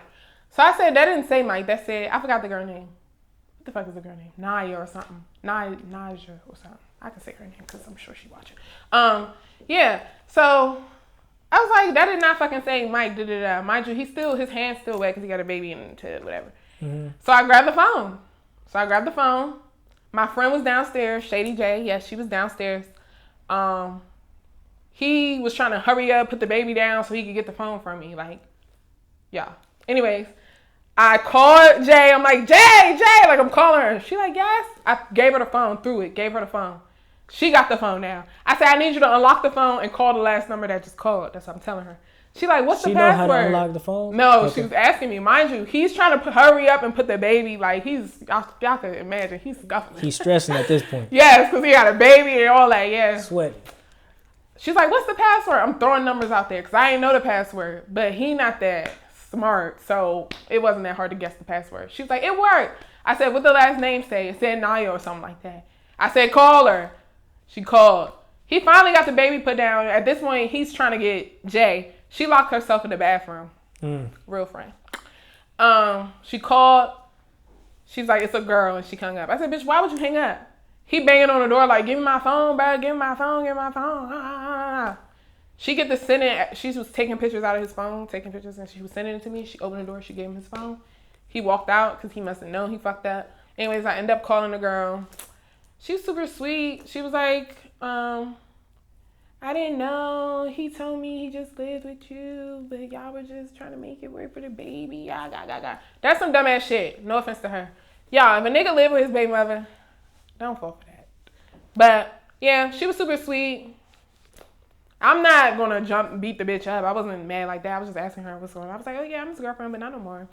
So I said, that didn't say Mike. That said, I forgot the girl name. What the fuck is the girl name? Naya or something. Naja or something. I can say her name because I'm sure she watching. Yeah. So I was like, that did not fucking say Mike. Da-da-da. Mind you, his hand's still wet because he got a baby in the tub, whatever. Mm-hmm. So I grabbed the phone. My friend was downstairs, Shady J. Yes, she was downstairs. He was trying to hurry up, put the baby down so he could get the phone from me. Like, yeah. Anyways, I called Jay. I'm like, Jay, like I'm calling her. She like, yes. I gave her the phone, gave her the phone. She got the phone now. I said, I need you to unlock the phone and call the last number that just called. That's what I'm telling her. She like, what's the password? She know how to unlock the phone? No, okay. She was asking me. Mind you, he's trying to hurry up and put the baby, like y'all can imagine, he's scuffling. He's stressing at this point. Yes, because he got a baby and all that, yeah. Sweating. She's like, what's the password? I'm throwing numbers out there because I ain't know the password, but he not that smart, so it wasn't that hard to guess the password. She was like, it worked. I said, what the last name say? It said Naya or something like that. I said, call her. She called. He finally got the baby put down. At this point, he's trying to get Jay. She locked herself in the bathroom. Real friend. She called. She's like, it's a girl, and she hung up. I said, bitch, why would you hang up? He banging on the door like, give me my phone, bro. Give me my phone. Give me my phone. She get to send it. She was taking pictures out of his phone, and she was sending it to me. She opened the door. She gave him his phone. He walked out because he must have known he fucked up. Anyways, I end up calling the girl. She was super sweet. She was like, I didn't know. He told me he just lived with you, but y'all were just trying to make it work for the baby. That's some dumbass shit. No offense to her. Y'all, if a nigga live with his baby mother, don't fall for that. But yeah, she was super sweet. I'm not gonna jump and beat the bitch up. I wasn't mad like that. I was just asking her what's going on. I was like, oh yeah, I'm his girlfriend, but not no more.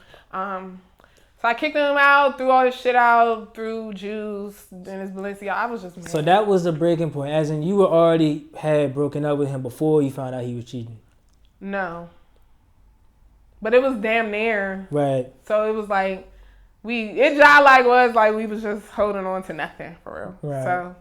So I kicked him out, threw all this shit out, threw juice and his Balenciaga. I was just mad. So that was the breaking point, as in you had broken up with him before you found out he was cheating. No. But it was damn near. Right. So it was like we was just holding on to nothing for real. Right. So,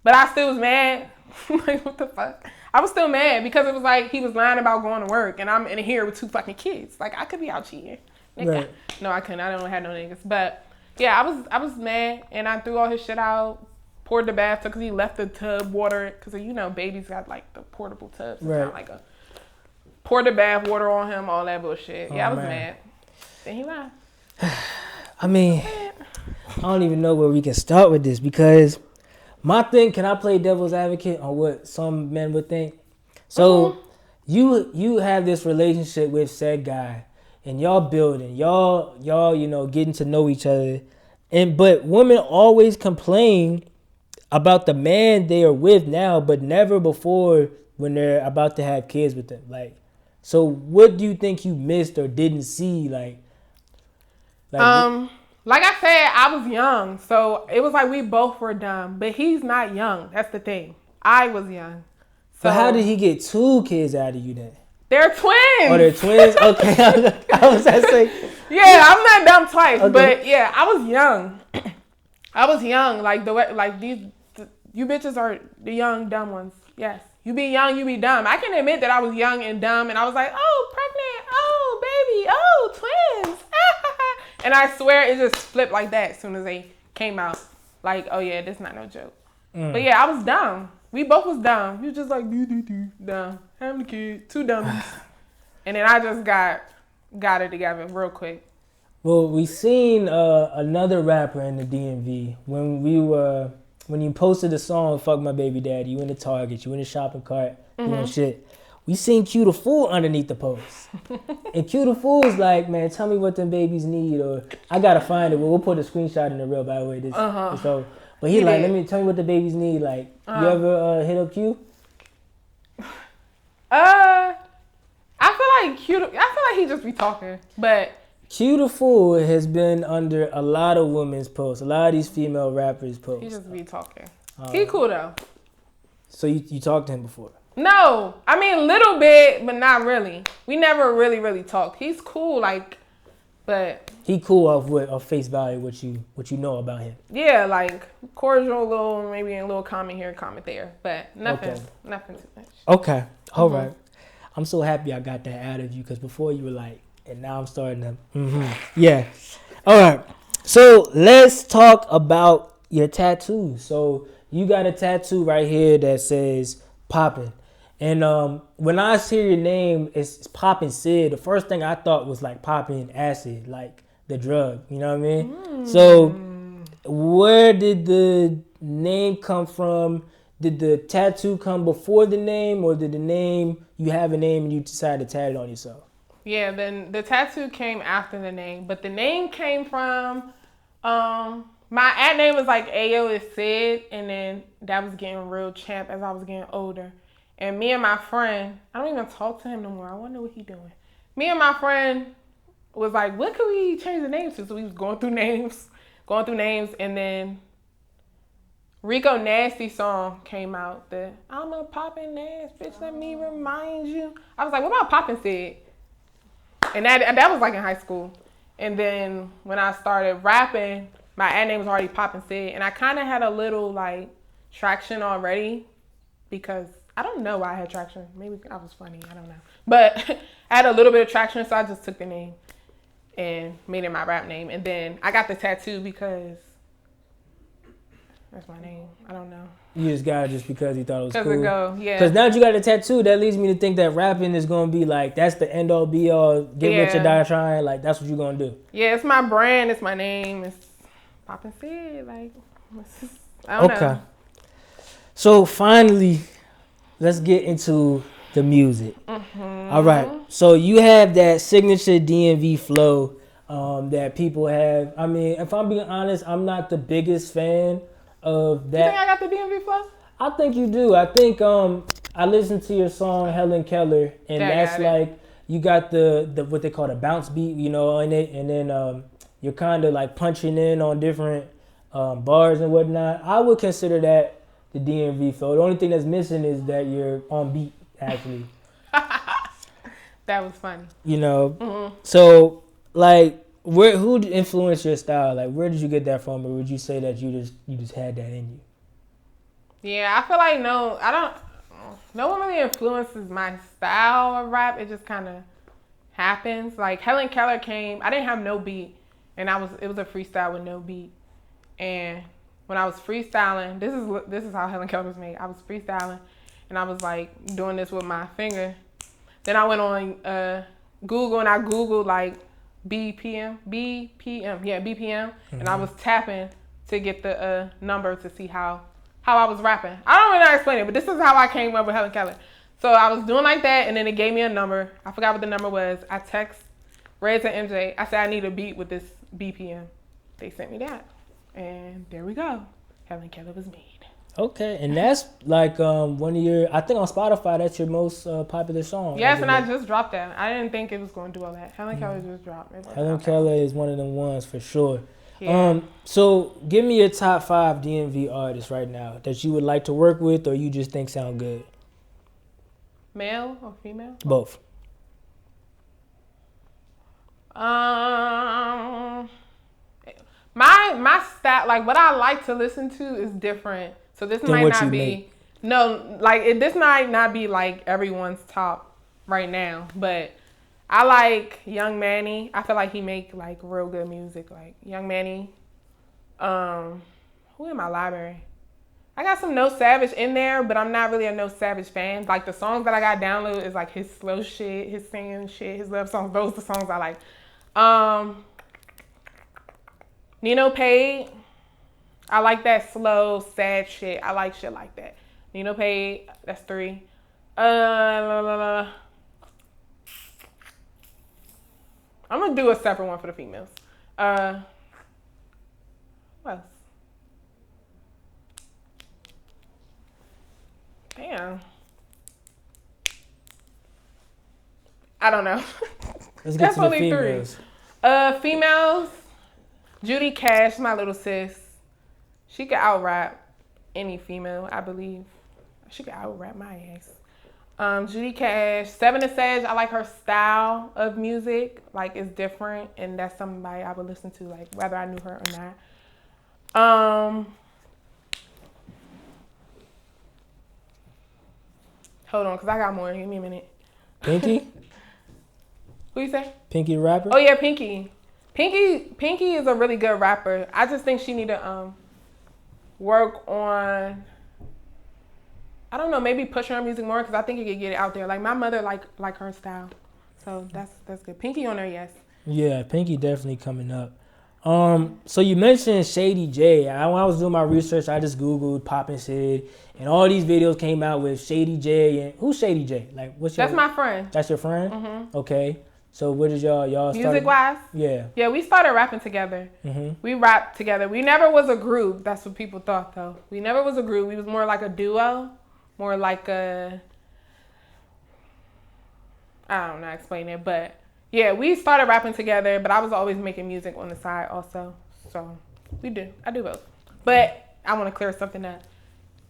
but I still was mad. Like, what the fuck? I was still mad because it was like he was lying about going to work and I'm in here with 2 fucking kids. Like, I could be out cheating. Right. No, I couldn't. I don't have no niggas. But yeah, I was mad and I threw all his shit out, poured the bathtub because he left the tub water because babies got like the portable tubs. So right. Like poured the bath water on him, all that bullshit. Yeah, I was mad. Then he lied. I mean, I don't even know where we can start with this because my thing, can I play devil's advocate on what some men would think? So you have this relationship with said guy and y'all building, y'all getting to know each other. But women always complain about the man they are with now, but never before when they're about to have kids with them. Like, so what do you think you missed or didn't see? Like, Like I said, I was young, so it was like we both were dumb. But he's not young. That's the thing. I was young. So how did he get 2 kids out of you then? They're twins. Oh, they're twins? Okay. I was going to say. Yeah, I'm not dumb twice. Okay. But yeah, I was young. I was young. Like the way, like you bitches are the young, dumb ones. Yes. You be young, you be dumb. I can admit that I was young and dumb, and I was like, oh, pregnant, oh, baby, oh, twins. And I swear it just flipped like that as soon as they came out. Like, oh yeah, this not no joke. But yeah, I was dumb. We both was dumb. You just like, dumb. Having a kid, 2 dummies. And then I just got it together real quick. Well, we seen another rapper in the DMV when you posted the song "Fuck My Baby Daddy." You in the Target, you in the shopping cart, doing shit. We seen Q the Fool underneath the post, and Q the Fool is like, "Man, tell me what them babies need," or I gotta find it. We'll put a screenshot in the reel, by the way. So, but he like, tell me what the babies need. Like, you ever hit up Q? I feel like he just be talking, but. Q the Fool has been under a lot of women's posts, a lot of these female rappers' posts. He just be talking. He cool though. So you talked to him before? No, I mean a little bit, but not really. We never really talked. He's cool, like, but he cool off face value what you know about him. Yeah, like cordial, little maybe a little comment here, comment there, but nothing too much. Okay, all right. I'm so happy I got that out of you because before you were like. And now I'm starting to, yeah. All right. So let's talk about your tattoos. So you got a tattoo right here that says Poppin. And when I hear your name, it's Poppin Cid. The first thing I thought was like popping acid, like the drug. You know what I mean? So where did the name come from? Did the tattoo come before the name, or did you have a name and you decided to tat it on yourself? Yeah, then the tattoo came after the name, but the name came from, my ad name was like Ayo is Sid, and then that was getting real champ as I was getting older. And me and my friend, I don't even talk to him no more. I wonder what he doing. Me and my friend was like, what could we change the name to? So we was going through names, and then Rico Nasty song came out. The I'm a poppin' ass bitch, let me remind you. I was like, what about Poppin Cid? And that was like in high school. And then when I started rapping, my ad name was already Poppin Cid. And I kind of had a little like traction already because I don't know why I had traction. Maybe I was funny. I don't know. But I had a little bit of traction, so I just took the name and made it my rap name. And then I got the tattoo because that's my name. I don't know. You just got it just because you thought it was cool. Yeah. Because now that you got a tattoo, that leads me to think that rapping is going to be like, that's the end all be all, get rich or die trying. Like, that's what you're going to do. Yeah, it's my brand. It's my name. It's Poppin Cid. Like, I don't know. So finally, let's get into the music. All right. So you have that signature DMV flow that people have. I mean, if I'm being honest, I'm not the biggest fan of that. You think I got the DMV flow? I think you do. I think I listened to your song Helen Keller, and that's like you got the what they call the bounce beat, you know, in it, and then you're kind of like punching in on different bars and whatnot. I would consider that the DMV flow. The only thing that's missing is that you're on beat, actually. That was funny. You know, so like. Who influenced your style? Like, where did you get that from, or would you say that you just had that in you? Yeah, I feel like no one really influences my style of rap. It just kind of happens. Like Helen Keller came, I didn't have no beat, and it was a freestyle with no beat. And when I was freestyling, this is how Helen Keller was made. I was freestyling, and I was like doing this with my finger. Then I went on Google and I Googled like BPM, and I was tapping to get the number to see how I was rapping. I don't really know how to explain it, but this is how I came up with Helen Keller. So I was doing like that, and then it gave me a number. I forgot what the number was. I text Reds and MJ. I said I need a beat with this BPM. They sent me that, and there we go. Helen Keller was made. Okay, and that's like one of your. I think on Spotify that's your most popular song. Yes, and I just dropped that. I didn't think it was going to do all that. Helen Keller just dropped it. Helen Keller is one of them ones for sure. Yeah. So give me your top 5 DMV artists right now that you would like to work with, or you just think sound good. Male or female? Both. My stat, like what I like to listen to is different. So this Than might what not you be make. no, like this might not be like everyone's top right now, but I like Young Manny. I feel like he make like real good music. Like Young Manny. Who in my library? I got some No Savage in there, but I'm not really a No Savage fan. Like the songs that I got downloaded is like his slow shit, his singing shit, his love songs. Those are the songs I like. Nino Payne. I like that slow, sad shit. I like shit like that. Nino Payne, that's 3. I'm gonna do a separate one for the females. What else? Damn. I don't know. Let's get That's to the only females. 3. Females. Judy Cash, my little sis. She could out rap any female, I believe. She could out rap my ass. Judy Cash, 7 to Sage. I like her style of music. Like it's different, and that's somebody I would listen to, like whether I knew her or not. Hold on, cause I got more. Give me a minute. Pinky? Who you say? Pinky the rapper? Oh yeah, Pinky. Pinky is a really good rapper. I just think she need to work on, I don't know, maybe push her music more because I think you could get it out there. Like my mother like her style. So that's good. Pinky on there, yes. Yeah, Pinky definitely coming up. So you mentioned Shady J. When I was doing my research, I just Googled Poppin Cid, and all these videos came out with Shady J. And who's Shady J? Like, what's your? That's my friend. That's your friend? Mm-hmm. Okay. So what did y'all start? Music wise? Yeah. Yeah, we started rapping together. Mm-hmm. We rapped together. We never was a group. That's what people thought though. We never was a group. We was more like a duo, more like a. I don't know how to explain it, but yeah, we started rapping together. But I was always making music on the side also. So I do both. But I want to clear something up.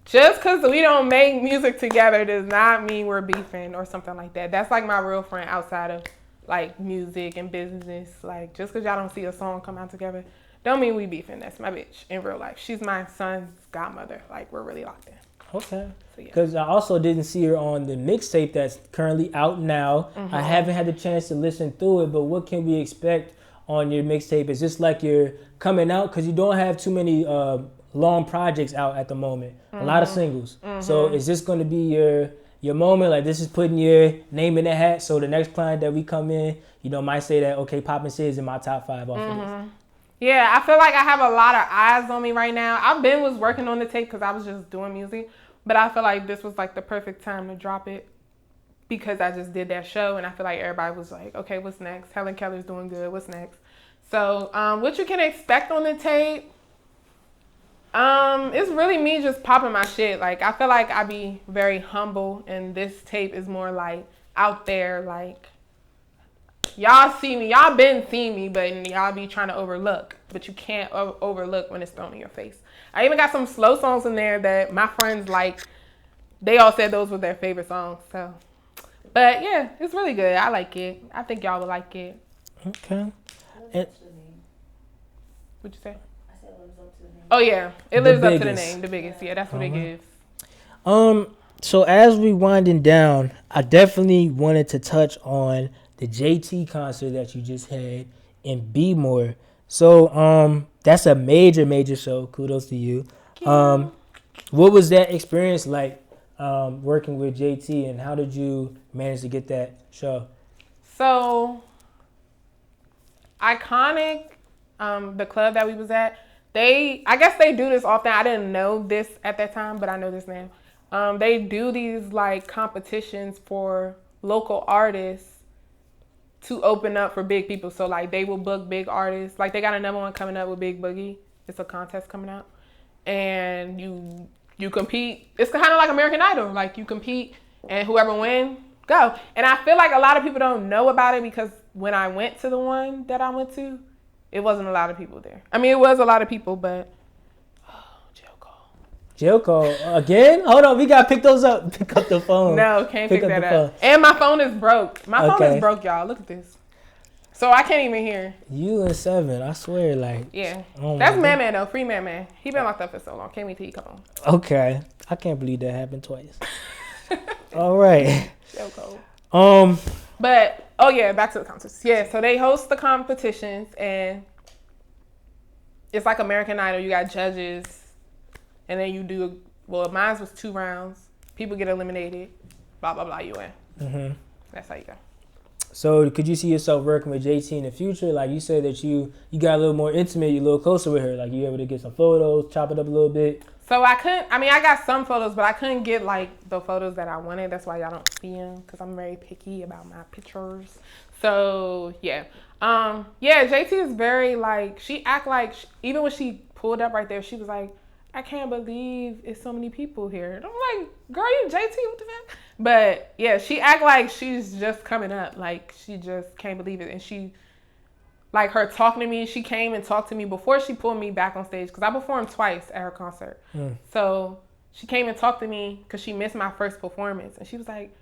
Just because we don't make music together does not mean we're beefing or something like that. That's like my real friend outside of like music and business. Like just because y'all don't see a song come out together don't mean we beefing. That's my bitch in real life. She's my son's godmother. Like we're really locked in. Okay. So, yeah. Because I also didn't see her on the mixtape that's currently out now. Mm-hmm. I haven't had the chance to listen through it, but what can we expect on your mixtape? Is this like you're coming out? Because you don't have too many long projects out at the moment. A lot of singles. Mm-hmm. So is this going to be your moment? Like this is putting your name in the hat, so the next client that we come in, might say that, okay, Poppin Cid is in my top 5 off of this. Yeah, I feel like I have a lot of eyes on me right now. was working on the tape because I was just doing music, but I feel like this was like the perfect time to drop it because I just did that show, and I feel like everybody was like, okay, what's next? Helen Keller's doing good. What's next? So what you can expect on the tape, it's really me just popping my shit. Like I feel like I be very humble, and this tape is more like out there. Like y'all see me, y'all been seeing me, but y'all be trying to overlook. But you can't overlook when it's thrown in your face. I even got some slow songs in there that my friends like. They all said those were their favorite songs. So, but yeah, it's really good. I like it. I think y'all would like it. Okay. What'd you say? Oh yeah, it lives up to the name, the biggest. Yeah, that's what it gives. So as we winding down, I definitely wanted to touch on the JT concert that you just had in B-More. So that's a major show. Kudos to you. What was that experience like working with JT, and how did you manage to get that show? So Iconic, the club that we was at. I guess they do this often. I didn't know this at that time, but I know this now. They do these like competitions for local artists to open up for big people. So like they will book big artists. Like they got another one coming up with Big Boogie. It's a contest coming out. And you You compete. It's kind of like American Idol. Like, you compete, and whoever wins, go. And I feel like a lot of people don't know about it because when I went to the one that I went to, it wasn't a lot of people there. I mean, it was a lot of people, but jail call again? Hold on, we gotta pick those up. Pick up the phone. No, can't pick that up. And my phone is broke. My phone is broke, y'all. Look at this. So I can't even hear. You and 7, I swear, like. Yeah. That's Man though. Free Man. He been locked up for so long. Can't wait till he come home. Okay. I can't believe that happened twice. All right. Jail code. But back to the contests. Yeah, so they host the competitions and it's like American Idol. You got judges and then you do, mine was 2 rounds. People get eliminated. Blah, blah, blah. You win. Mm-hmm. That's how you go. So could you see yourself working with JT in the future? Like you said that you got a little more intimate, you a little closer with her. Like you able to get some photos, chop it up a little bit. So I got some photos, but I couldn't get like the photos that I wanted. That's why y'all don't see them because I'm very picky about my pictures. So yeah. JT is very like, she act like, even when she pulled up right there, she was like, I can't believe it's so many people here. And I'm like, girl, you JT, what the fuck? But yeah, she act like she's just coming up. Like she just can't believe it. And she, like her talking to me, she came and talked to me before she pulled me back on stage. Because I performed twice at her concert. So she came and talked to me because she missed my first performance. And she was like,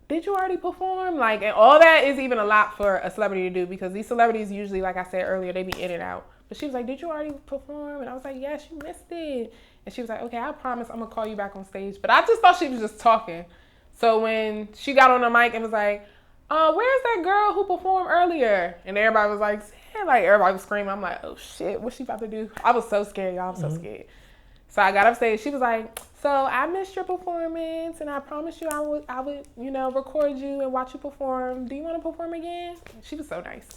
did you already perform? Like, and all that is even a lot for a celebrity to do because these celebrities usually, like I said earlier, they be in and out. But she was like, did you already perform? And I was like, yes, you missed it. And she was like, okay, I promise I'm going to call you back on stage. But I just thought she was just talking. So when she got on the mic and was like, where's that girl who performed earlier? And everybody was like, everybody was screaming. I'm like, oh shit, what's she about to do? I was so scared, y'all. I was so scared. So I got up stage. She was like, so I missed your performance and I promised you I would, record you and watch you perform. Do you want to perform again? She was so nice.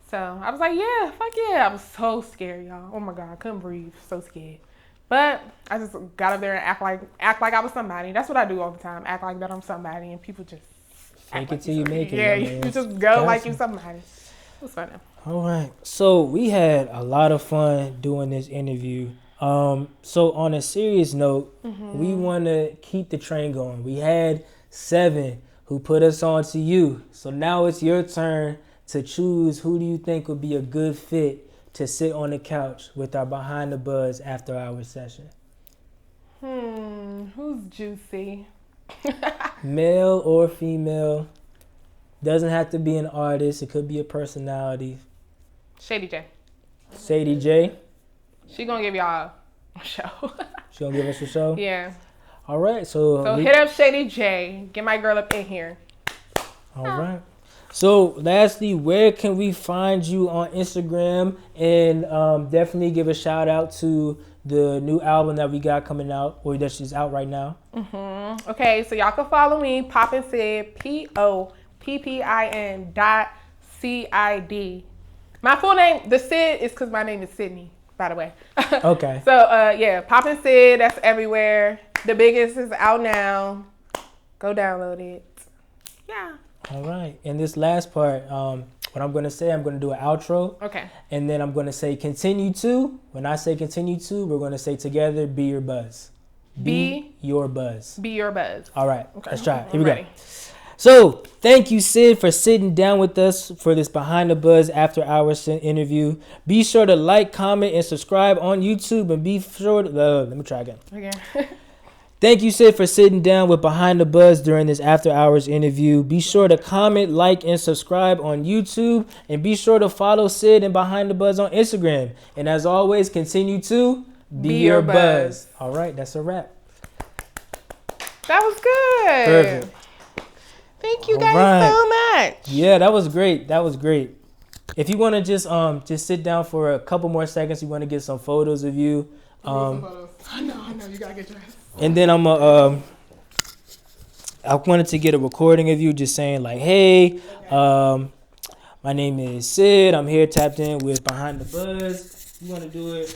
So I was like, yeah, fuck yeah. I was so scared, y'all. Oh my God, I couldn't breathe. So scared. But I just got up there and act like I was somebody. That's what I do all the time. Act like that I'm somebody and people just fake it till you make it. Yeah, you just go like you somebody. It was fun. All right. So we had a lot of fun doing this interview. So on a serious note, we want to keep the train going. We had 7 who put us on to you. So now it's your turn to choose who do you think would be a good fit to sit on the couch with our Behind the Buzz after hours session. Who's juicy? Male or female. Doesn't have to be an artist. It could be a personality. Shady J. Sadie J. She gonna give y'all a show. She gonna give us a show? Yeah. All right. So hit up Shady J. Get my girl up in here. All right. So lastly, where can we find you on Instagram? And definitely give a shout out to the new album that we got coming out, or that's just out right now. Okay, so y'all can follow me, Poppin Cid, POPPIN.CID. My full name, the Cid, is because my name is Sydney, by the way. Okay. So Poppin Cid, that's everywhere. The Biggest is out now. Go download it. Yeah. All right. And this last part, what I'm going to say, I'm going to do an outro. Okay. And then I'm going to say continue to. When I say continue to, we're going to say together, be your buzz. Be your buzz. Be your buzz. All right. Okay. Let's try it. Here I'm we ready. go. So thank you, Sid, for sitting down with us for this Behind the Buzz After Hours interview. Be sure to like, comment, and subscribe on YouTube. And be sure to... let me try again. Okay. Thank you, Sid, for sitting down with Behind the Buzz during this After Hours interview. Be sure to comment, like, and subscribe on YouTube. And be sure to follow Sid and Behind the Buzz on Instagram. And as always, continue to be your buzz. All right, that's a wrap. That was good. Perfect. Thank you guys so much. Yeah, that was great. That was great. If you want to just sit down for a couple more seconds, you want to get some photos of you. I know, you gotta get dressed. And then I wanted to get a recording of you just saying like, hey, my name is Sid. I'm here tapped in with Behind the Buzz. You want to do it?